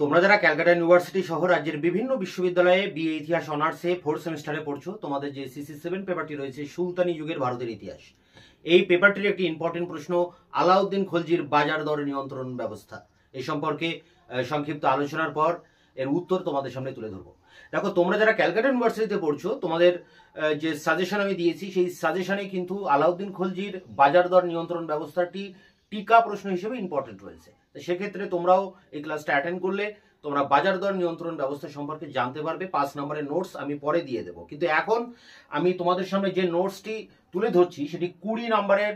তোমরা যারা ক্যালকাটা ইউনিভার্সিটি সহ রাজ্যের বিভিন্ন বিশ্ববিদ্যালয়ে বিএ ইতিহাস অনার্সে 4th সেমিস্টারে পড়ছো, তোমাদের যে CC7 পেপারটি রয়েছে সুলতানি যুগের ভারতের ইতিহাস, এই পেপারটির একটি ইম্পর্টেন্ট প্রশ্ন আলাউদ্দিন খলজির বাজার দর নিয়ন্ত্রণ ব্যবস্থা। এই সম্পর্কে সংক্ষিপ্ত আলোচনার পর এর উত্তর তোমাদের সামনে তুলে ধরবো। দেখো, তোমরা যারা ক্যালকাটা ইউনিভার্সিটিতে পড়ছো, তোমাদের যে সাজেশন আমি দিয়েছি সেই সাজেশনে কিন্তু আলাউদ্দিন খলজির বাজার দর নিয়ন্ত্রণ ব্যবস্থাটি টিকা প্রশ্ন হিসেবে ইম্পর্টেন্ট রয়েছে। সেক্ষেত্রে তোমরাও এই ক্লাসটা অ্যাটেন্ড করলে তোমরা বাজার দর নিয়ন্ত্রণ ব্যবস্থা সম্পর্কে জানতে পারবে। 5 নম্বরের নোটস আমি পরে দিয়ে দেবো, কিন্তু এখন আমি তোমাদের সামনে যে নোটসটি তুলে ধরছি সেটি 20 নম্বরের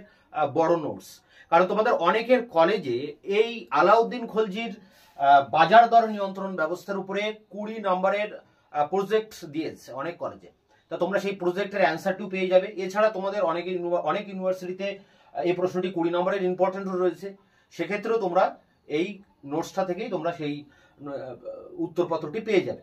বড় নোটস। কারণ তোমাদের অনেকের কলেজে এই আলাউদ্দিন খলজির বাজার দর নিয়ন্ত্রণ ব্যবস্থার উপরে 20 নম্বরের প্রজেক্ট দিয়েছে অনেক কলেজে। তা তোমরা সেই প্রজেক্টের অ্যান্সারটিও পেয়ে যাবে। এছাড়া তোমাদের অনেক ইউনিভার্সিটিতে এই প্রশ্নটি 20 নম্বরের ইম্পর্টেন্ট রয়েছে। সেক্ষেত্রেও তোমরা এই নোটসটা থেকেই তোমরা সেই উত্তরপত্রটি পেয়ে যাবে।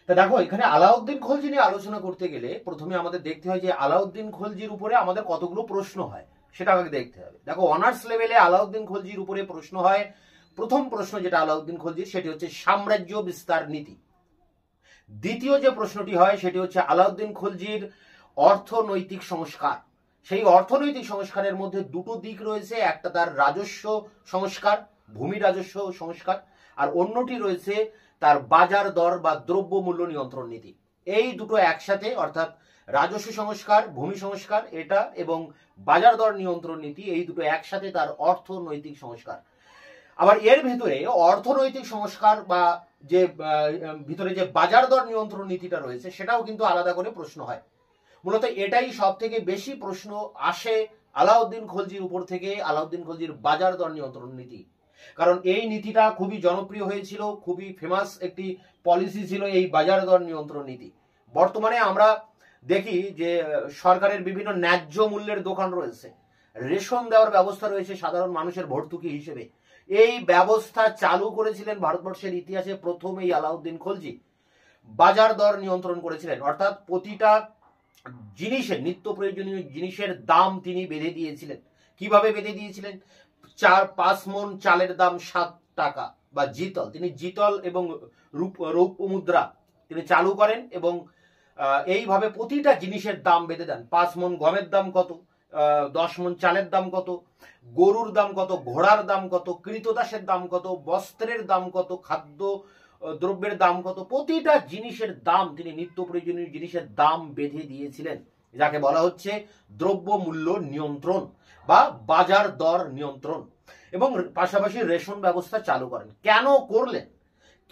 তা দেখো, এখানে আলাউদ্দিন খলজি নিয়ে আলোচনা করতে গেলে প্রথমে আমাদের দেখতে হয় যে আলাউদ্দিন খলজির উপরে আমাদের কতগুলো প্রশ্ন হয় সেটা আমাকে দেখতে হবে। দেখো, অনার্স লেভেলে আলাউদ্দিন খলজির উপরে প্রশ্ন হয়। প্রথম প্রশ্ন যেটা আলাউদ্দিন খলজির, সেটি হচ্ছে সাম্রাজ্য বিস্তার নীতি। দ্বিতীয় যে প্রশ্নটি হয় সেটি হচ্ছে আলাউদ্দিন খলজির অর্থনৈতিক সংস্কার। সেই অর্থনৈতিক সংস্কারের মধ্যে দুটো দিক রয়েছে, একটা তার রাজস্ব সংস্কার, ভূমি রাজস্ব সংস্কার, আর অন্যটি রয়েছে তার বাজার দর বা দ্রব্য মূল্য নিয়ন্ত্রণ নীতি। এই দুটো একসাথে, অর্থাৎ রাজস্ব সংস্কার, ভূমি সংস্কার এটা এবং বাজার দর নিয়ন্ত্রণ নীতি, এই দুটো একসাথে তার অর্থনৈতিক সংস্কার। আবার এর ভিতরে অর্থনৈতিক সংস্কার বা যে ভিতরে যে বাজার দর নিয়ন্ত্রণ নীতিটা রয়েছে সেটাও কিন্তু আলাদা করে প্রশ্ন হয়। মূলত এটাই সব থেকে বেশি প্রশ্ন আসে আলাউদ্দিন খলজির উপর থেকে, আলাউদ্দিন খলজির বাজার দর নিয়ন্ত্রণ নীতি। কারণ এই নীতিটা খুবই জনপ্রিয় হয়েছিল, খুবই ফেমাস একটি পলিসি ছিল এই বাজার দর নিয়ন্ত্রণ নীতি। বর্তমানে আমরা দেখি যে সরকারের বিভিন্ন ন্যায্য মূল্যের দোকান রয়েছে, রেশন দেওয়ার ব্যবস্থা রয়েছে সাধারণ মানুষের ভর্তুকি হিসেবে। এই ব্যবস্থা চালু করেছিলেন ভারতবর্ষের ইতিহাসে প্রথম এই আলাউদ্দিন খলজি। বাজার দর নিয়ন্ত্রণ করেছিলেন, অর্থাৎ প্রতিটা জিনিসের, নিত্য প্রয়োজনীয় জিনিসের দাম তিনি বেঁধে দিয়েছিলেন। কিভাবে বেঁধে দিয়েছিলেন? 4-5 মণ চালের দাম 7 টাকা বা জিতল, তিনি জিতল এবং রৌপ্য মুদ্রা তিনি চালু করেন এবং এইভাবে প্রতিটা জিনিসের দাম বেঁধে দেন। 5 মণ গমের দাম কত, 10 মণ চালের দাম কত, গরুর দাম কত, ঘোড়ার দাম কত, কৃতদাসের দাম কত, বস্ত্রের দাম কত, খাদ্য দ্রব্যের দাম কত, প্রতিটা জিনিসের দাম তিনি, নিত্য প্রয়োজনীয় জিনিসের দাম বেঁধে দিয়েছিলেন, যাকে বলা হচ্ছে দ্রব্য মূল্য নিয়ন্ত্রণ বা বাজার দর নিয়ন্ত্রণ। এবং পাশাপাশি রেশন ব্যবস্থা চালু করেন।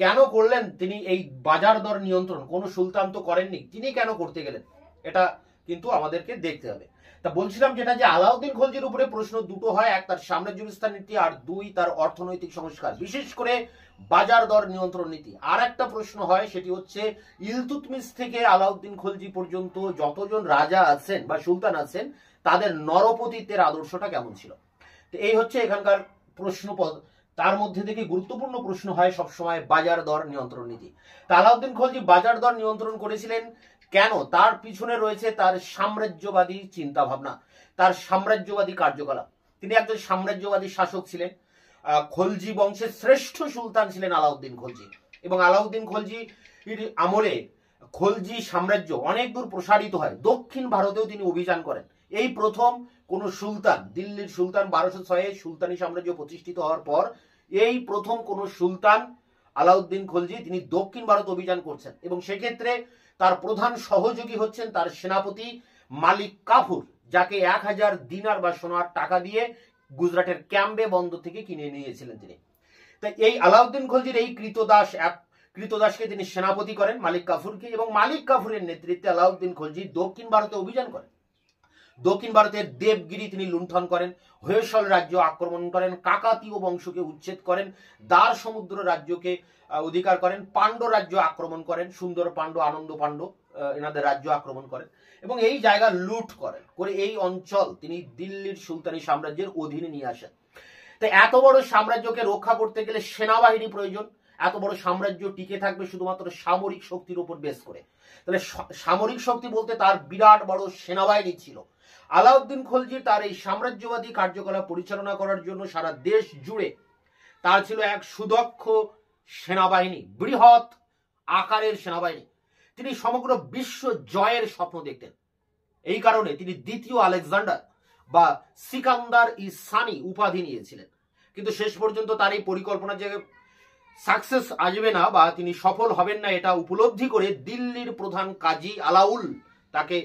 কেন করলেন তিনি এই বাজার দর নিয়ন্ত্রণ? কোন সুলতান তো করেননি, তিনি কেন করতে গেলেন এটা কিন্তু আমাদেরকে দেখতে হবে। তা বলছিলাম যেটা, যে আলাউদ্দিন খলজির উপরে প্রশ্ন দুটো হয়, এক তার সাম্রাজ্য বিস্তার নীতি আর 2 তার অর্থনৈতিক সংস্কার, বিশেষ করে বাজার দর নিয়ন্ত্রণ নীতি। আর একটা প্রশ্ন হয়, সেটি হচ্ছে ইলতুৎমিশ থেকে আলাউদ্দিন খলজি পর্যন্ত যতজন রাজা আছেন বা সুলতান আছেন তাদের নরপতিত্বের আদর্শটা কেমন ছিল। তো এই হচ্ছে এখানকার প্রশ্নপদ। তার মধ্যে থেকে গুরুত্বপূর্ণ প্রশ্ন হয় সবসময় বাজার দর নিয়ন্ত্রণ নীতি। তা আলাউদ্দিন খলজি বাজার দর নিয়ন্ত্রণ করেছিলেন কেন? তার পিছনে রয়েছে তার সাম্রাজ্যবাদী চিন্তা ভাবনা, তার সাম্রাজ্যবাদী কার্যকলাপ। তিনি একজন সাম্রাজ্যবাদী শাসক ছিলেন। খলজি বংশের শ্রেষ্ঠ সুলতান ছিলেন আলাউদ্দিন খলজি, এবং আলাউদ্দিন খলজি আমলে খলজি সাম্রাজ্য অনেক দূর প্রসারিত হয়। দক্ষিণ ভারতেও তিনি অভিযান করেন। এই প্রথম কোন সুলতান, দিল্লির সুলতান 1206 সুলতানি সাম্রাজ্য প্রতিষ্ঠিত হওয়ার পর এই প্রথম কোন সুলতান আলাউদ্দিন খলজি তিনি দক্ষিণ ভারত অভিযান করছেন, এবং সেক্ষেত্রে তার প্রধান সহযোগী হচ্ছেন তার সেনাপতি মালিক কাফুর, যাকে 1000 দিনার বা সোনার টাকা দিয়ে গুজরাটের ক্যাম্বে বন্দর থেকে কিনে নিয়েছিলেন তিনি। তাই এই আলাউদ্দিন খলজির এই কৃতদাসকে তিনি সেনাপতি করেন, মালিক কাফুরকে, এবং মালিক কাফুরের নেতৃত্বে আলাউদ্দিন খলজি দক্ষিণ ভারতে অভিযান করেন। দক্ষিণ ভারতের দেবগিরি তিনি লুণ্ঠন করেন, হৈসল রাজ্য আক্রমণ করেন, কাকাতীয় বংশকে উচ্ছেদ করেন, দ্বার সমুদ্র রাজ্যকে অধিকার করেন, পাণ্ড রাজ্য আক্রমণ করেন, সুন্দর পাণ্ড, আনন্দ পাণ্ড এনাদের রাজ্য আক্রমণ করেন এবং এই জায়গা লুট করেন করে এই অঞ্চল তিনি দিল্লির সুলতানি সাম্রাজ্যের অধীনে নিয়ে আসেন। তাই এত বড় সাম্রাজ্যকে রক্ষা করতে গেলে সেনাবাহিনী প্রয়োজন। এত বড় সাম্রাজ্য টিকে থাকবে শুধুমাত্র সামরিক শক্তির উপর বেস করে। তাহলে সামরিক শক্তি বলতে তার বিরাট বড় সেনাবাহিনী ছিল। আলাউদ্দিন খলজি তার এই সাম্রাজ্যবাদী কার্যকলাপ পরিচালনা করার জন্য সারা দেশ জুড়ে তার ছিল এক সুদক্ষ সেনাবাহিনী, বৃহৎ আকারের সেনাবাহিনী, তিনি সমগ্র বিশ্ব জয়ের স্বপ্ন দেখতেন। এই কারণে তিনি দ্বিতীয় আলেকজান্ডার বা সিকান্দার ই সানি উপাধি নিয়েছিলেন। কিন্তু শেষ পর্যন্ত তার এই পরিকল্পনা যে সাকসেস আসবে না বা তিনি সফল হবেন না, এটা উপলব্ধি করে দিল্লির প্রধান কাজী আলাউল তাকে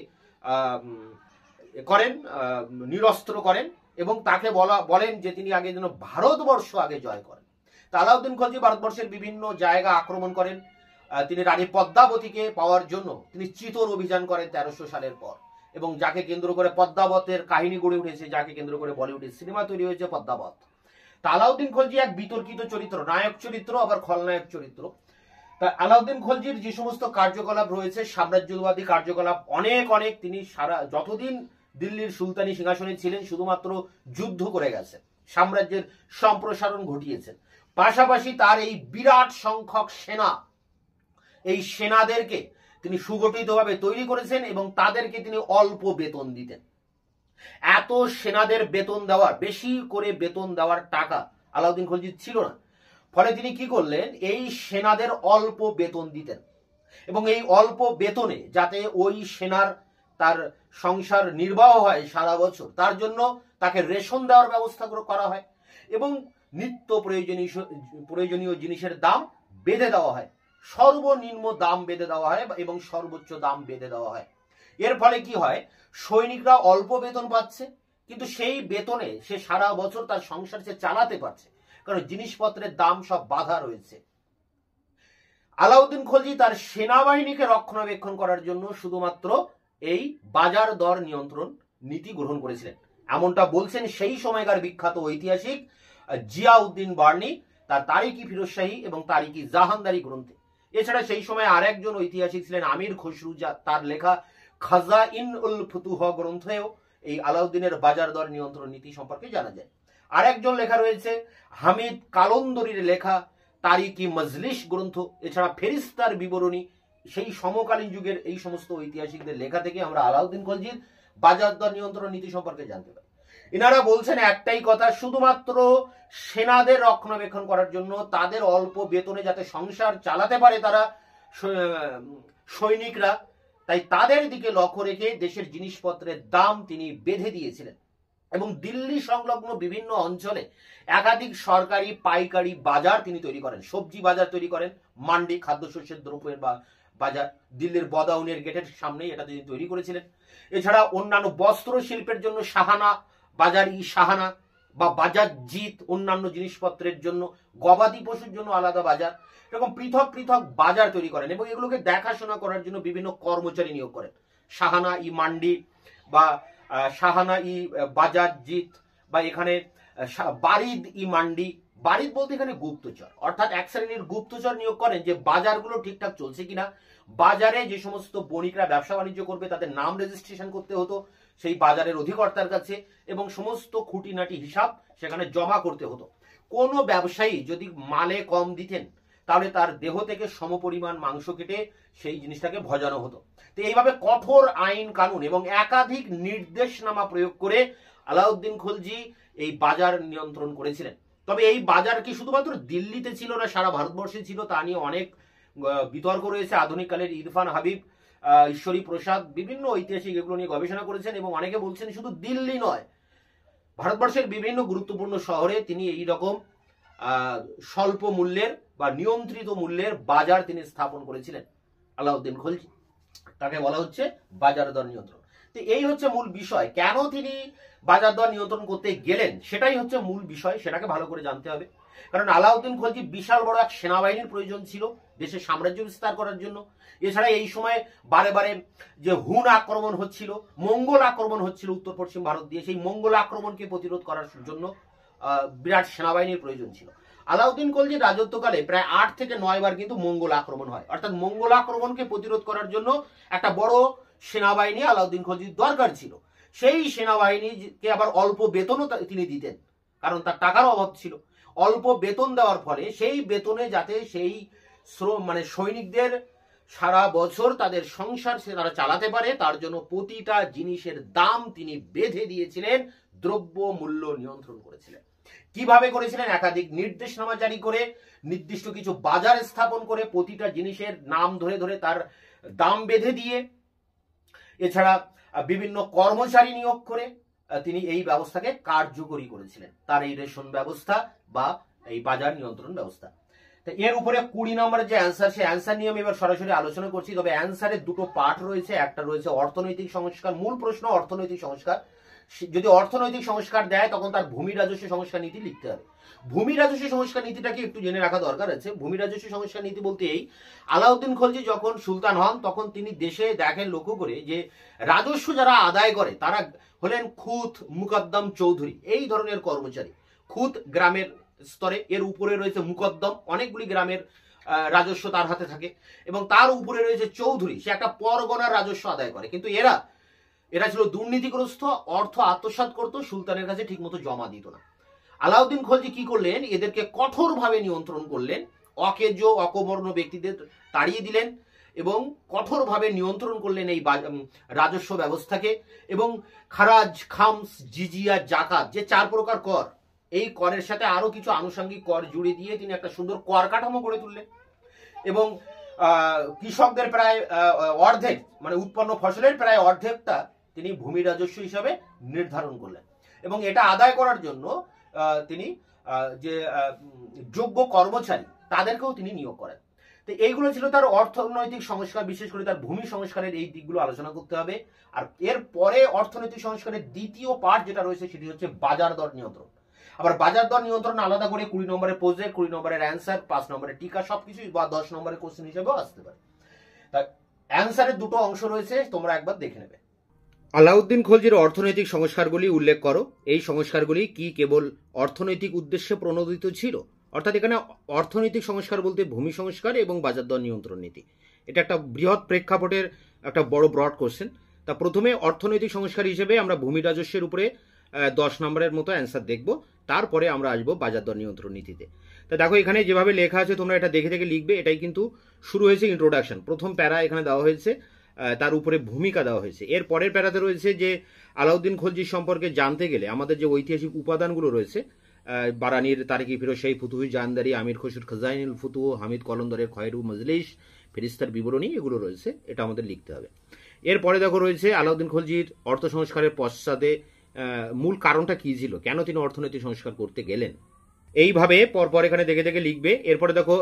নিরস্ত্র করেন এবং তাকে বলেন যে তিনি আগে যেন ভারতবর্ষ আগে জয় করেন। তা আলাউদ্দিন খলজি ভারতবর্ষের বিভিন্ন জায়গা আক্রমণ করেন। তিনি রানী পদ্মাবতীকে পাওয়ার জন্য তিনি চিতোর অভিযান করেন 1300 সালের পর, এবং যাকে কেন্দ্র করে পদ্মাবতের কাহিনী গড়ে উঠেছে, যাকে কেন্দ্র করে বলিউডের সিনেমা তৈরি হয়েছে পদ্মাবত। তা আলাউদ্দিন খলজি এক বিতর্কিত চরিত্র, নায়ক চরিত্র আবার খলনায়ক চরিত্র। তা আলাউদ্দিন খলজির যে সমস্ত কার্যকলাপ রয়েছে, সাম্রাজ্যবাদী কার্যকলাপ অনেক, তিনি যতদিন দিল্লির সুলতানি সিংহাসনে ছিলেন শুধুমাত্র যুদ্ধ করে গেছেন, সাম্রাজ্যের সম্প্রসারণ ঘটিয়েছেন। পাশাপাশি তার এই বিরাট সংখ্যক সেনা, এই সেনাদেরকে তিনি সুগঠিতভাবে তৈরি করেছেন এবং তাদেরকে তিনি অল্প বেতন দিতেন। এত সেনাদের বেতন দেওয়ার, বেশি করে বেতন দেওয়ার টাকা আলাউদ্দিন খলজির ছিল না। ফলে তিনি কি করলেন, এই সেনাদের অল্প বেতন দিতেন এবং এই অল্প বেতনে যাতে ওই সেনার তার সংসার নির্বাহ হয় সারা বছর, তার জন্য তাকে রেশন দেওয়ার ব্যবস্থা করা হয় এবং নিত্য প্রয়োজনীয় জিনিসের দাম বেঁধে দেওয়া হয়, সর্বনিম্ন দাম বেঁধে দেওয়া হয় এবং সর্বোচ্চ দাম বেঁধে দেওয়া হয়। এর ফলে কি হয়, সৈনিকরা অল্প বেতন পাচ্ছে কিন্তু সেই বেতনে সে সারা বছর তার সংসার সে চালাতে পারছে, কারণ জিনিসপত্রের দাম সব বাধা রয়েছে। আলাউদ্দিন খলজি তার সেনাবাহিনীকে রক্ষণাবেক্ষণ করার জন্য শুধুমাত্র এই বাজার দর নিয়ন্ত্রণ নীতি গ্রহণ করেছিলেন, এমনটা বলছেন সেই সময়কার বিখ্যাত ঐতিহাসিক জিয়াউদ্দিন বার্নি তার তারিকি ফিরোজশাহী এবং তারিকি জাহানদারি গ্রন্থে। এছাড়া সেই সময় আরেকজন ঐতিহাসিক ছিলেন আমির খসরু, তার লেখা খাজাইন উল ফুতুহ গ্রন্থেও এই আলাউদ্দিনের বাজার দর নিয়ন্ত্রণ নীতি সম্পর্কে জানা যায়। আরেকজন লেখা রয়েছে হামিদ কালন্দরির লেখা তারিকি মজলিস গ্রন্থ। এছাড়া ফেরিস্তার বিবরণী, সেই সমকালীন যুগের এই সমস্ত ঐতিহাসিকদের লেখা থেকে আমরা আলাউদ্দিন খলজির বাজার দর নিয়ন্ত্রণ নীতি সম্পর্কে জানতে পারি। এনারা বলছেন একটাই কথা, শুধুমাত্র সেনাদের রক্ষণাবেক্ষণ করার জন্য, তাদের অল্প বেতনে যাতে সংসার চালাতে পারে তারা সৈনিকরা, তাই তাদের দিকে লক্ষ্য রেখে দেশের জিনিসপত্রের দাম তিনি বেঁধে দিয়েছিলেন এবং দিল্লি সংলগ্ন বিভিন্ন অঞ্চলে একাধিক সরকারি পাইকারি বাজার তিনি তৈরি করেন, সবজি বাজার তৈরি করেন, মান্ডি, খাদ্যশস্যের দ্রব্যের বাজার দিল্লির বদাউনের গেটের সামনেই এটা তিনি তৈরি করেছিলেন। এছাড়া অন্যান্য বস্ত্র শিল্পের জন্য সাহানা বাজার, সাহানা বা বাজার জিত, অন্যান্য জিনিসপত্রের জন্য, গবাদি পশুর জন্য আলাদা বাজার, এরকম পৃথক বাজার তৈরি করেন এবং এগুলোকে দেখাশোনা করার জন্য বিভিন্ন কর্মচারী নিয়োগ করেন। সাহানা ই মান্ডি বা সাহানা ই বাজার জিত বা এখানে বারিদ ই মান্ডি, বারিদ বলতে এখানে গুপ্তচর, অর্থাৎ এক শ্রেণীর গুপ্তচর নিয়োগ করেন যে বাজারগুলো ঠিকঠাক চলছে কিনা, বাজারে যে সমস্ত বণিকরা ব্যবসা বাণিজ্য করবে তাদের নাম রেজিস্ট্রেশন করতে হতো সেই বাজারের অধিকর্তার কাছে এবং সমস্ত খুঁটিনাটি হিসাব সেখানে জমা করতে হতো। কোনো ব্যবসায়ী যদি মালে কম দিতেন তাহলে তার দেহ থেকে সমপরিমাণ মাংস কেটে সেই জিনিসটাকে ভজানো হতো। তো এইভাবে কঠোর আইন কানুন এবং একাধিক নির্দেশনামা প্রয়োগ করে আলাউদ্দিন খলজি এই বাজার নিয়ন্ত্রণ করেছিলেন। তবে এই বাজার কি শুধুমাত্র দিল্লিতে ছিল না, সারা ভারতবর্ষে ছিল, তা নিয়ে অনেক বিতর্ক রয়েছে। আধুনিক কালের ইরফান হাবিব, ঈশ্বরী প্রসাদ বিভিন্ন ঐতিহাসিক এগুলো নিয়ে গবেষণা করেছেন এবং অনেকে বলছেন শুধু দিল্লি নয়, ভারতবর্ষের বিভিন্ন গুরুত্বপূর্ণ শহরে তিনি এই রকম স্বল্প মূল্যের বা নিয়ন্ত্রিত মূল্যের বাজার তিনি স্থাপন করেছিলেন আলাউদ্দিন খলজি। তাকে বলা হচ্ছে বাজার দর নিয়ন্ত্রণ। তো এই হচ্ছে মূল বিষয়, কেন তিনি বাজার দর নিয়ন্ত্রণ করতে গেলেন সেটাই হচ্ছে মূল বিষয়, সেটাকে ভালো করে জানতে হবে। কারণ আলাউদ্দিন খলজি বিশাল বড় এক সেনাবাহিনীর প্রয়োজন ছিল দেশের সাম্রাজ্য বিস্তার করার জন্য। এছাড়া এই সময় বারে যে হুন আক্রমণ হচ্ছিল, মঙ্গল আক্রমণ হচ্ছিল উত্তর পশ্চিম ভারত দিয়ে, সেই মঙ্গল আক্রমণকে প্রতিরোধ করার জন্য বিরাট সেনাবাহিনীর প্রয়োজন ছিল। আলাউদ্দিন খলজির রাজত্বকালে প্রায় 8 থেকে 9 বার কিন্তু মঙ্গল আক্রমণ হয়, অর্থাৎ মঙ্গল আক্রমণকে প্রতিরোধ করার জন্য একটা বড় সেনাবাহিনী আলাউদ্দিন খলজির দরকার ছিল। সেই সেনাবাহিনীকে আবার অল্প বেতনও তিনি দিতেন, কারণ তার টাকার অভাব ছিল। অল্প বেতন দেওয়ার ফলে সেই বেতনে যাতে সেই সৈনিকদের সারা বছর তাদের সংসার তারা চালাতে পারে, তার জন্য প্রতিটা জিনিসের দাম তিনি বেঁধে দিয়েছিলেন দ্রব্য মূল্য নিয়ন্ত্রণ করেছিলেন। কিভাবে করেছিলেন? একাধিক নির্দেশনামা জারি করে, নির্দিষ্ট কিছু বাজার স্থাপন করে, প্রতিটা জিনিসের নাম ধরে ধরে তার দাম বেঁধে দিয়ে, এছাড়া বিভিন্ন কর্মচারী নিয়োগ করে তিনি এই ব্যবস্থাকে কার্যকরী করেছিলেন, তার এই রেশন ব্যবস্থা বা এই বাজার নিয়ন্ত্রণ ব্যবস্থা। এর উপরে 20 নম্বরের যে অ্যান্সার, সে অ্যান্সার নিয়ে আমি এবার সরাসরি আলোচনা করছি। তবে অ্যান্সারের দুটো পার্ট রয়েছে, একটা রয়েছে অর্থনৈতিক সংস্কার, মূল প্রশ্ন অর্থনৈতিক সংস্কার। যদি অর্থনৈতিক সংস্কার দেয় তখন তার ভূমি রাজস্ব সংস্কার নীতি লিখতে হবে। ভূমি রাজস্ব সংস্কার নীতিটাকে একটু জেনে রাখা দরকার আছে। ভূমি রাজস্ব সংস্কার নীতি বলতে এই, আলাউদ্দিন খলজি যখন সুলতান হন তখন তিনি দেশে দেখেন, লক্ষ্য করে যে রাজস্ব যারা আদায় করে তারা হলেন খুত, মুকদ্দম, চৌধুরী, এই ধরনের কর্মচারী। খুত গ্রামের স্তরে, এর উপরে রয়েছে মুকদ্দম, অনেকগুলি গ্রামের রাজস্ব তার হাতে থাকে, এবং তার উপরে রয়েছে চৌধুরী, সে একটা পরগনার রাজস্ব আদায় করে। কিন্তু এরা ছিল দুর্নীতিগ্রস্ত, অর্থ আত্মসাৎ করত, সুলতানের কাছে ঠিকমতো জমা দিত না। আলাউদ্দিন খলজি কি করলেন? এদেরকে কঠোরভাবে নিয়ন্ত্রণ করলেন, অকেজ অকবর্ণ ব্যক্তিদের তাড়িয়ে দিলেন এবং কঠোরভাবে নিয়ন্ত্রণ করলেন এই রাজস্ব ব্যবস্থাকে। এবং খারাজ, খামস, জিজিয়া, জাকাত, যে 4 প্রকার কর, এই করের সাথে আরো কিছু আনুষঙ্গিক কর জুড়ে দিয়ে তিনি একটা সুন্দর কর কাঠামো গড়ে তুললেন। এবং কৃষকদের প্রায় অর্ধেক, মানে উৎপন্ন ফসলের প্রায় অর্ধেকটা তিনি ভূমি রাজস্ব হিসাবে নির্ধারণ করলেন। এবং এটা আদায় করার জন্য তিনি যে যোগ্য কর্মচারী তাদেরকেও তিনি নিয়োগ করেন। তো এইগুলো ছিল তার অর্থনৈতিক সংস্কার, বিশেষ করে তার ভূমি সংস্কারের এই দিকগুলো আলোচনা করতে হবে। আর এর পরে অর্থনৈতিক সংস্কারের দ্বিতীয় পার্ট যেটা রয়েছে সেটি হচ্ছে বাজার দর নিয়ন্ত্রণ। আবার বাজার দর নিয়ন্ত্রণ আলাদা করে 20 নম্বরের প্রজেক্ট, 20 নম্বরের অ্যান্সার, 5 নম্বরের টিকা, সবকিছু বা 10 নম্বরের কোশ্চেন হিসেবেও আসতে পারে। তাই অ্যান্সারের দুটো অংশ রয়েছে, তোমরা একবার দেখে নেবে। আলাউদ্দিন খলজির অর্থনৈতিক সংস্কারগুলি উল্লেখ করো। এই সংস্কারগুলি কি কেবল অর্থনৈতিক উদ্দেশ্যে প্রণোদিত ছিল? অর্থাৎ এখানে অর্থনৈতিক সংস্কার বলতে ভূমি সংস্কার এবং বাজার দর নিয়ন্ত্রণ নীতি, এটা একটা বৃহৎ প্রেক্ষাপটের একটা বড় ব্রড কোশ্চেন। তা প্রথমে অর্থনৈতিক সংস্কার হিসেবে আমরা ভূমি রাজস্বের উপরে 10 নম্বরের মতো অ্যান্সার দেখব, তারপরে আমরা আসবো বাজার দর নিয়ন্ত্রণ নীতিতে। তা দেখো এখানে যেভাবে লেখা আছে তোমরা এটা দেখে দেখে লিখবে। এটাই কিন্তু শুরু হয়েছে ইন্ট্রোডাকশন, প্রথম প্যারা এখানে দেওয়া হয়েছে, তার উপরে ভূমিকা দেওয়া হয়েছে। এর পরের প্যারাতে রয়েছে যে আলাউদ্দিন খলজি সম্পর্কে জানতে গেলে আমাদের যে ঐতিহাসিক উপাদানগুলো রয়েছে, বারানির তারিকি ফিরোজ-শাহী ফুতুহি জাহানদারি, আমির খসরুর খাজাইনুল ফুতুহ, হামিদ কলন্দরের খয়রু মজলিস, ফেরিস্তার বিবরণী, এগুলো রয়েছে, এটা আমাদের লিখতে হবে। এরপরে দেখো রয়েছে আলাউদ্দিন খলজির অর্থ সংস্কারের পশ্চাতে মূল কারণটা কি ছিল, কেন তিনি অর্থনৈতিক সংস্কার করতে গেলেন, এইভাবে পরপর এখানে দেখে দেখে লিখবে। এরপরে দেখো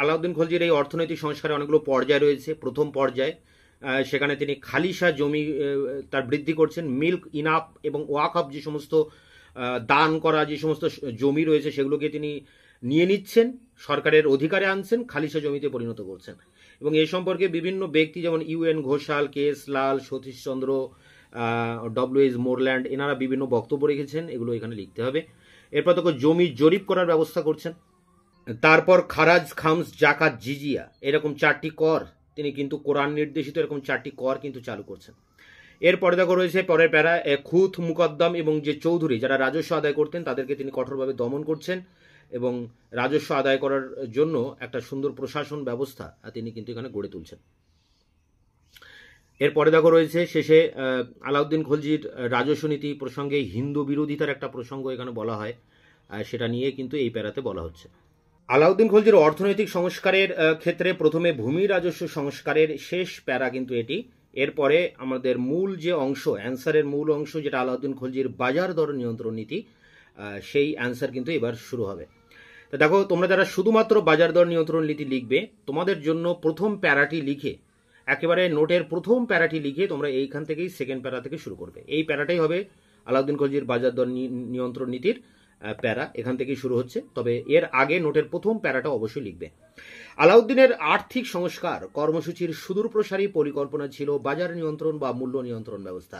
আলাউদ্দিন খলজির এই অর্থনৈতিক সংস্কারে অনেকগুলো পর্যায় রয়েছে। প্রথম পর্যায়, সেখানে তিনি খালিশা জমি তার বৃদ্ধি করছেন, মিল্ক ইনাফ এবং ওয়াকফ, যে সমস্ত দান করা যে সমস্ত জমি রয়েছে সেগুলোকে তিনি নিয়ে নিচ্ছেন, সরকারের অধিকারে আনছেন, খালিশা জমিতে পরিণত করছেন। এবং এই সম্পর্কে বিভিন্ন ব্যক্তি যেমন ইউএন ঘোষাল, কে এস লাল, সতীশচন্দ্র, ডব্লিউ.এইচ. মোরল্যান্ড, এনারা বিভিন্ন বক্তব্য রেখেছেন, এগুলো এখানে লিখতে হবে। এরপর দেখো জমি জরিপ করার ব্যবস্থা করছেন। তারপর খারাজ, খামস, জাকাত, জিজিয়া, এরকম 4টি কর তিনি কিন্তু কোরআন নির্দেশিত এরকম 4টি কর কিন্তু চালু করছেন। এরপরে দেখো রয়েছে পরের প্যারা, খুত, মুকদ্দম এবং যে চৌধুরী যারা রাজস্ব আদায় করতেন তাদেরকে তিনি কঠোরভাবে দমন করছেন এবং রাজস্ব আদায় করার জন্য একটা সুন্দর প্রশাসন ব্যবস্থা তিনি কিন্তু এখানে গড়ে তুলছেন। এরপরে দেখো রয়েছে শেষে আলাউদ্দিন খলজির রাজস্ব নীতি প্রসঙ্গে হিন্দু বিরোধিতার একটা প্রসঙ্গ এখানে বলা হয়, সেটা নিয়ে কিন্তু এই প্যারাতে বলা হচ্ছে। আলাউদ্দিন খলজির অর্থনৈতিক সংস্কারের ক্ষেত্রে প্রথমে ভূমি রাজস্ব সংস্কারের শেষ প্যারা কিন্তু এটি। এরপরে আমাদের মূল যে অংশ, অ্যান্সারের মূল অংশ, যেটা আলাউদ্দিন খলজির বাজার দর নিয়ন্ত্রণ নীতি, সেই অ্যান্সার কিন্তু এবার শুরু হবে। তো দেখো তোমরা যারা শুধুমাত্র বাজার দর নিয়ন্ত্রণ নীতি লিখবে, তোমাদের জন্য প্রথম প্যারাটি লিখে, একেবারে নোটের প্রথম প্যারাটি লিখে তোমরা এইখান থেকেই সেকেন্ড প্যারা থেকে শুরু করবে। এই প্যারাটাই হবে আলাউদ্দিন খলজির বাজার দর নিয়ন্ত্রণ নীতির প্যারা, এখান থেকেই শুরু হচ্ছে। তবে এর আগে নোটের প্রথম প্যারাটা অবশ্যই লিখবে। আলাউদ্দিনের আর্থিক সংস্কার কর্মসূচির সুদূরপ্রসারী পরিকল্পনা ছিল বাজার নিয়ন্ত্রণ বা মূল্য নিয়ন্ত্রণ ব্যবস্থা।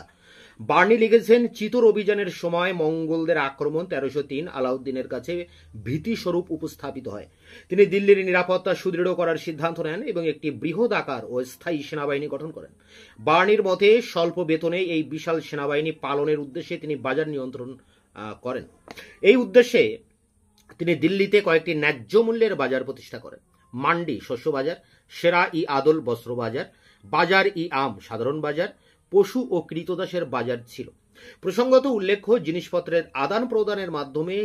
বার্নি লিখেছেন, চিতোর অভিযানের সময় মঙ্গলদের আক্রমণ 1303 আলাউদ্দিনের কাছে ভীতি স্বরূপ উপস্থাপিত হয়। তিনি দিল্লির নিরাপত্তা সুদৃঢ় করার সিদ্ধান্ত নেন এবং একটি বৃহৎ আকার ও স্থায়ী সেনাবাহিনী গঠন করেন। বার্নির মতে স্বল্প বেতনে এই বিশাল সেনাবাহিনী পালনের উদ্দেশ্যে তিনি বাজার নিয়ন্ত্রণ করেন। এই উদ্দেশ্যে তিনি দিল্লিতে কয়েকটি ন্যায্য মূল্যের বাজার প্রতিষ্ঠা করেন। মান্ডি শস্য বাজার, সেরা-ই-আদল বস্ত্র বাজার, বাজার-ই-আম সাধারণ বাজার, পশু ও কৃতদাসের বাজার ছিল। প্রসঙ্গত উল্লেখ্য, জিনিসপত্রের আদান প্রদানের মাধ্যমে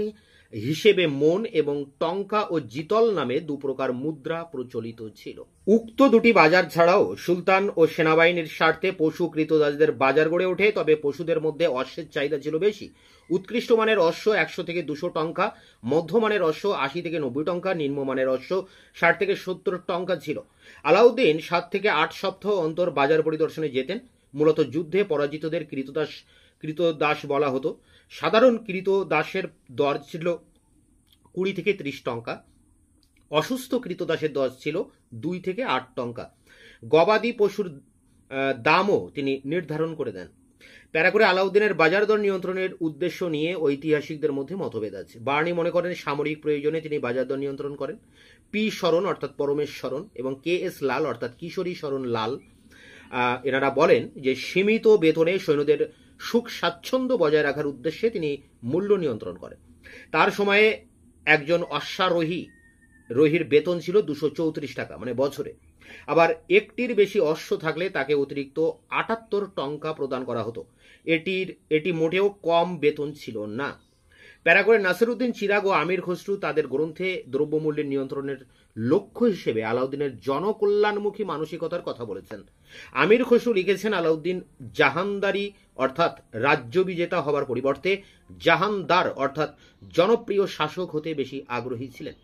হিসেবে মন এবং টঙ্কা ও জিতল নামে দু প্রকার মুদ্রা প্রচলিত ছিল। উক্ত দুটি বাজার ছাড়াও সুলতান ও সেনাবাহিনীর স্বার্থে পশু কৃতদাসদের বাজার গড়ে ওঠে। তবে পশুদের মধ্যে অশ্বের চাহিদা ছিল বেশি। উৎকৃষ্ট মানের অশ্ব 100 থেকে 200 টঙ্কা, মধ্যমানের অশ্ব 80 থেকে 90 টঙ্কা, নিম্নমানের অশ্ব 60 থেকে 70 টঙ্কা ছিল। আলাউদ্দিন 7 থেকে 8 সপ্তাহ অন্তর বাজার পরিদর্শনে যেতেন। মূলত যুদ্ধে পরাজিতদের কৃতদাস বলা হতো। সাধারণ কৃতদাসের দর ছিল 20 থেকে 30 টঙ্কা। অসুস্থ কৃতদাসের দর ছিল 2 থেকে 8 টঙ্কা। গবাদি পশুর দামও তিনি নির্ধারণ করে দেন। প্যারা করে আলাউদ্দিনের বাজার দর নিয়ন্ত্রণের উদ্দেশ্য নিয়ে ঐতিহাসিকদের মধ্যে মতভেদ আছে। বার্নি মনে করেন সামরিক প্রয়োজনে তিনি বাজার দর নিয়ন্ত্রণ করেন। পি শরণ অর্থাৎ পরমেশ্বরণ এবং কে এস লাল অর্থাৎ কিশোরী শরণ লাল এনারা বলেন যে সীমিত বেতনে সৈন্যদের সুখ স্বাচ্ছন্দ্য বজায় রাখার উদ্দেশ্যে তিনি মূল্য নিয়ন্ত্রণ করেন। তার সময়ে একজন অশ্বারোহীর বেতন ছিল 234 টাকা, মানে বছরে। আবার একটির বেশি অশ্ব থাকলে তাকে অতিরিক্ত 78 টঙ্কা প্রদান করা হতো। এটি মোটেও কম বেতন ছিল না। প্যারা করে নাসিরউদ্দিন চিরাগ ও আমির খসরু তাদের গ্রন্থে দ্রব্যমূল্যের নিয়ন্ত্রণের লক্ষ্য হিসেবে আলাউদ্দিনের জনকল্যাণমুখী মানসিকতার কথা বলেছেন। আমির খসরু লিখেছেন, আলাউদ্দিন জাহানদারি অর্থাৎ রাজ্য বিজেতা হবার পরিবর্তে জাহানদার অর্থাৎ জনপ্রিয় শাসক হতে বেশি আগ্রহী ছিলেন।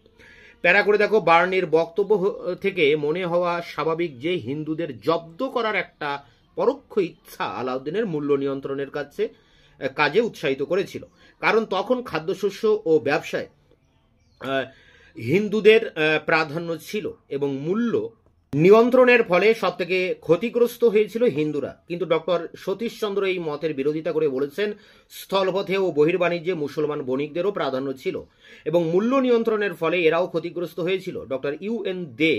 প্যারা করে দেখো, বার্নির বক্তব্য থেকে মনে হওয়া স্বাভাবিক যে হিন্দুদের জব্দ করার একটা পরোক্ষ ইচ্ছা আলাউদ্দিনের মূল্য নিয়ন্ত্রণের কাজে উৎসাহিত করেছিল। কারণ তখন খাদ্যশস্য ও ব্যবসায় হিন্দুদের প্রাধান্য ছিল এবং মূল্য নিয়ন্ত্রণের ফলে সবথেকে ক্ষতিগ্রস্ত হয়েছিল হিন্দুরা। কিন্তু ডক্টর সতীশচন্দ্র এই মতের বিরোধিতা করে বলেছেন, স্থলপথে ও বহির্বাণিজ্যে মুসলমান বণিকদেরও প্রাধান্য ছিল এবং মূল্য নিয়ন্ত্রণের ফলে এরাও ক্ষতিগ্রস্ত হয়েছিল। Doctor UN. দে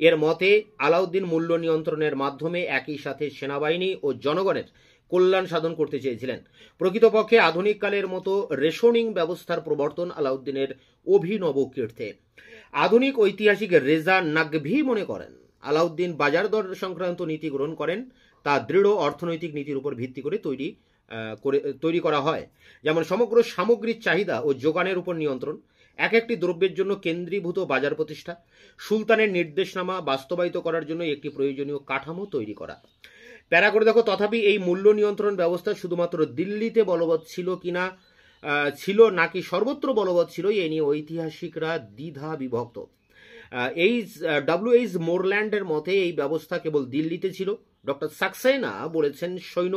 এর মতে আলাউদ্দিন মূল্য নিয়ন্ত্রণের মাধ্যমে একই সাথে সেনাবাহিনী ও জনগণের কল্যাণ সাধন করতে চেয়েছিলেন। প্রকৃতপক্ষে আধুনিক কালের মতো রেশনিং ব্যবস্থার প্রবর্তন আলাউদ্দিনের অভিনব কীর্তি। আধুনিক ঐতিহাসিক রেজা নাকভি মনে করেন, আলাউদ্দিন বাজার দর সংক্রান্ত নীতি গ্রহণ করেন তা দৃঢ় অর্থনৈতিক নীতির উপর ভিত্তি করে তৈরি করা হয়। যেমন সমগ্র সামগ্রিক চাহিদা ও যোগানের উপর নিয়ন্ত্রণ, এক একটি দ্রব্যের জন্য কেন্দ্রীভূত বাজার প্রতিষ্ঠা, সুলতানের নির্দেশনামা বাস্তবায়িত করার জন্য একটি প্রয়োজনীয় কাঠামো তৈরি করা। প্যারা করে দেখো, তথাপি এই মূল্য নিয়ন্ত্রণ ব্যবস্থা শুধুমাত্র দিল্লিতে বলবৎ ছিল নাকি সর্বত্র বলবৎ ছিল, এই নিয়ে ঐতিহাসিকরা দ্বিধা বিভক্ত। ডব্লিউ.এইচ. মোরল্যান্ডের মতে এই ব্যবস্থা কেবল দিল্লিতে ছিল। ডক্টর সাক্সেনা বলেছেন, সৈন্য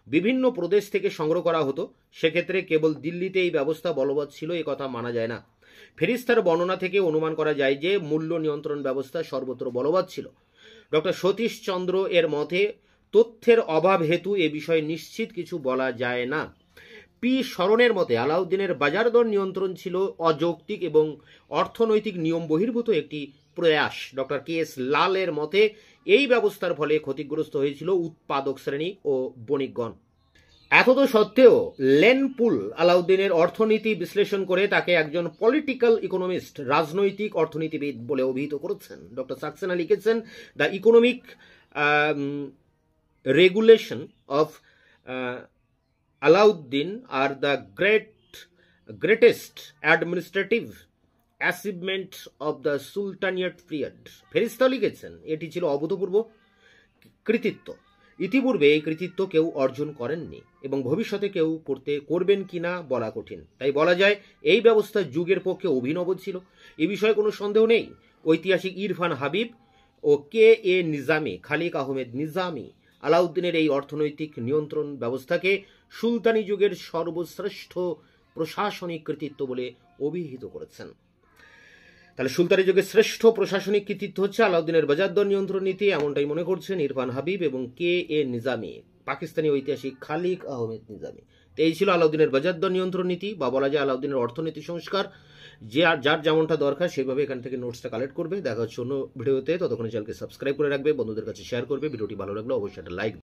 বিভিন্ন প্রদেশ থেকে সংগ্রহ করা হতো, সেক্ষেত্রে কেবল দিল্লিতে এই ব্যবস্থা বলবৎ ছিল এ কথা মানা যায় না। ফেরিস্তার বর্ণনা থেকে অনুমান করা যায় যে মূল্য নিয়ন্ত্রণ ব্যবস্থা সর্বত্র বলবৎ ছিল। ডক্টর সতীশচন্দ্র এর মতে তথ্যের অভাব হেতু এ বিষয়ে নিশ্চিত কিছু বলা যায় না। পি শরণের মতে আলাউদ্দিনের বাজার দর নিয়ন্ত্রণ ছিল অযৌক্তিক এবং অর্থনৈতিক নিয়ম বহির্ভূত একটি প্রয়াস। ডক্টর কে এস লালের মতে এই ব্যবস্থার ফলে ক্ষতিগ্রস্ত হয়েছিল উৎপাদক শ্রেণী ও বণিকগণ। এতদ সত্ত্বেও লেন পুল আলাউদ্দিনের অর্থনীতি বিশ্লেষণ করে তাকে একজন পলিটিক্যাল ইকোনমিস্ট, রাজনৈতিক অর্থনীতিবিদ বলে অভিহিত করেছেন। ডক্টর সাক্সেনা লিখেছেন, the economic regulation of Alauddin are the greatest administrative achievement of the Sultanate period. ফেরিস্তা লিখেছেন, এটি ছিল অভূতপূর্ব কৃতিত্ব। ইতিপূর্বে এই কৃতিত্ব কেউ অর্জন করেননি এবং ভবিষ্যতে কেউ করবেন কিনা বলা কঠিন। তাই বলা যায় এই ব্যবস্থা যুগের পক্ষে অভিনব ছিল, এ বিষয়ে কোনো সন্দেহ নেই। ঐতিহাসিক ইরফান হাবিব ও কে এ নিজামী, খালিক আহমেদ নিজামী আলাউদ্দিনের এই অর্থনৈতিক নিয়ন্ত্রণ ব্যবস্থাকে সুলতানি যুগের সর্বশ্রেষ্ঠ প্রশাসনিক কৃতিত্ব বলে অভিহিত করেছেন। তাহলে সুলতানি যুগের শ্রেষ্ঠ প্রশাসনিক কৃতিত্ব হচ্ছে আলাউদ্দিনের বাজার দর নিয়ন্ত্রণ নীতি, এমনটাই মনে করছেন ইরফান হাবিব এবং কে এ নিজামী, পাকিস্তানি ঐতিহাসিক খালিক আহমেদ নিজামী। তো এই ছিল আলাউদ্দিনের বাজার দর নিয়ন্ত্রণ নীতি, বা বলা যায় আলাউদ্দিনের অর্থনীতি সংস্কার। যার যেমনটা দরকার সেভাবে এখান থেকে নোটসটা কালেক্ট করবে। দেখা হচ্ছে অন্য ভিডিওতে, ততক্ষণ চ্যানেলকে সাবস্ক্রাইব করে রাখবে, বন্ধুদের কাছে শেয়ার করবে। ভিডিওটি ভালো লাগলে অবশ্যই একটা লাইক